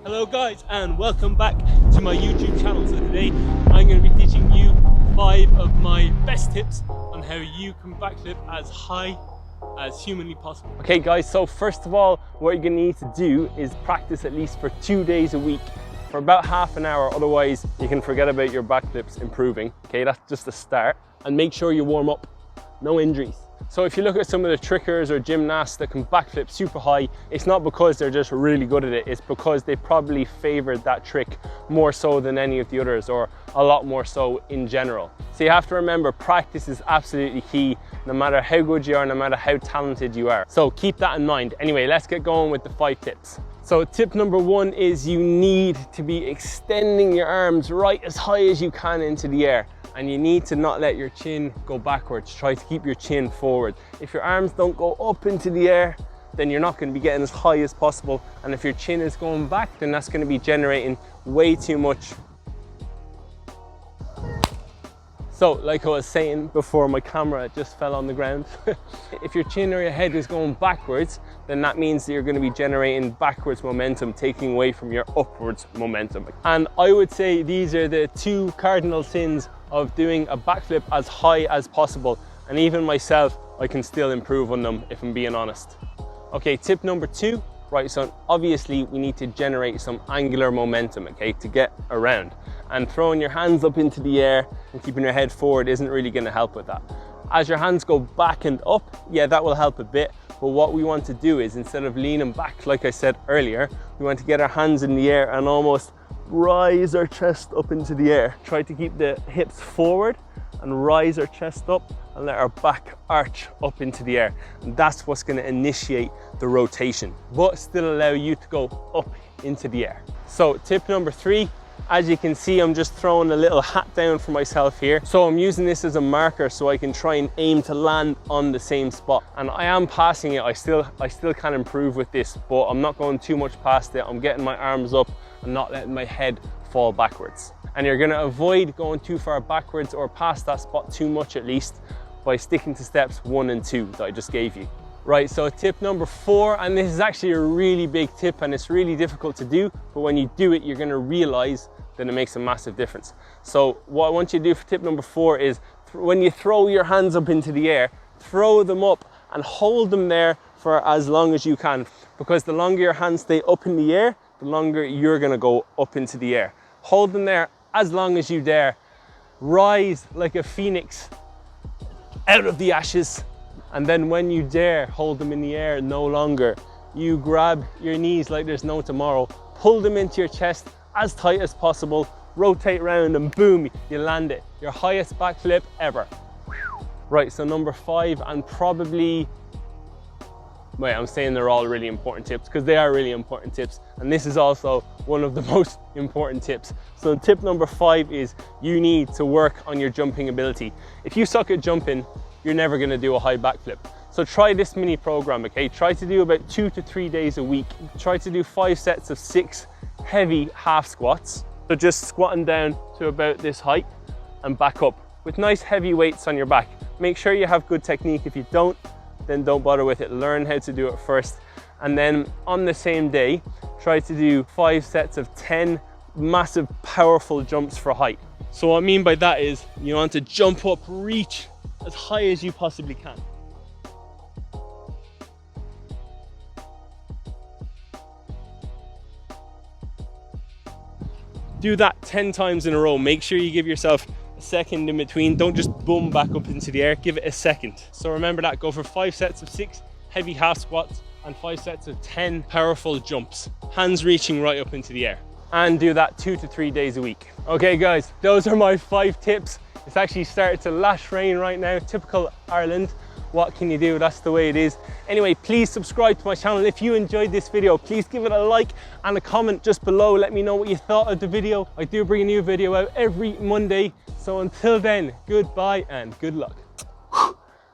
Hello guys, and welcome back to my YouTube channel. So today I'm going to be teaching you 5 of my best tips on how you can backflip as high as humanly possible. Okay guys, so first of all, what you're going to need to do is practice at least for 2 days a week for about half an hour. Otherwise you can forget about your backflips improving. Okay, that's just a start. And make sure you warm up, no injuries. So if you look at some of the trickers or gymnasts that can backflip super high, it's not because they're just really good at it, it's because they probably favored that trick more so than any of the others, or a lot more so in general. So you have to remember, practice is absolutely key, no matter how good you are, no matter how talented you are. So keep that in mind. Anyway, let's get going with the 5 tips. So tip number 1 is you need to be extending your arms right as high as you can into the air. And you need to not let your chin go backwards. Try to keep your chin forward. If your arms don't go up into the air, then you're not going to be getting as high as possible. And if your chin is going back, then that's going to be generating way too much. So like I was saying before, my camera just fell on the ground. If your chin or your head is going backwards, then that means that you're going to be generating backwards momentum, taking away from your upwards momentum. And I would say these are the 2 cardinal sins of doing a backflip as high as possible. And even myself, I can still improve on them if I'm being honest. Okay, tip number 2, right, so obviously we need to generate some angular momentum, okay, to get around. And throwing your hands up into the air and keeping your head forward isn't really going to help with that. As your hands go back and up, yeah, that will help a bit. But what we want to do is, instead of leaning back, like I said earlier, we want to get our hands in the air and almost rise our chest up into the air. Try to keep the hips forward and rise our chest up and let our back arch up into the air. And that's what's going to initiate the rotation, but still allow you to go up into the air. So tip number 3, as you can see, I'm just throwing a little hat down for myself here. So I'm using this as a marker so I can try and aim to land on the same spot. And I am passing it. I still can improve with this, but I'm not going too much past it. I'm getting my arms up and not letting my head fall backwards. And you're going to avoid going too far backwards or past that spot too much, at least, by sticking to steps 1 and 2 that I just gave you. Right, so tip number 4, and this is actually a really big tip and it's really difficult to do, but when you do it, you're going to realize that it makes a massive difference. So what I want you to do for tip number 4 is, when you throw your hands up into the air, throw them up and hold them there for as long as you can, because the longer your hands stay up in the air, the longer you're going to go up into the air. Hold them there as long as you dare. Rise like a phoenix out of the ashes. And then when you dare hold them in the air no longer, you grab your knees like there's no tomorrow, pull them into your chest as tight as possible, rotate around and boom, you land it. Your highest backflip ever. Right, so number 5, and probably, wait, I'm saying they're all really important tips because they are really important tips. And this is also one of the most important tips. So tip number 5 is you need to work on your jumping ability. If you suck at jumping, you're never going to do a high backflip. So try this mini program, okay? Try to do about 2 to 3 days a week. Try to do 5 sets of 6 heavy half squats. So just squatting down to about this height and back up with nice heavy weights on your back. Make sure you have good technique. If you don't, then don't bother with it. Learn how to do it first. And then on the same day, try to do 5 sets of 10 massive, powerful jumps for height. So what I mean by that is you want to jump up, reach as high as you possibly can. Do that 10 times in a row. Make sure you give yourself a second in between. Don't just boom back up into the air. Give it a second. So remember that. Go for 5 sets of 6 heavy half squats and 5 sets of 10 powerful jumps. Hands reaching right up into the air. And do that 2 to 3 days a week. Okay guys, those are my 5 tips. It's actually started to lash rain right now. Typical Ireland. What can you do? That's the way it is. Anyway, please subscribe to my channel. If you enjoyed this video, please give it a like and a comment just below. Let me know what you thought of the video. I do bring a new video out every Monday. So until then, goodbye and good luck.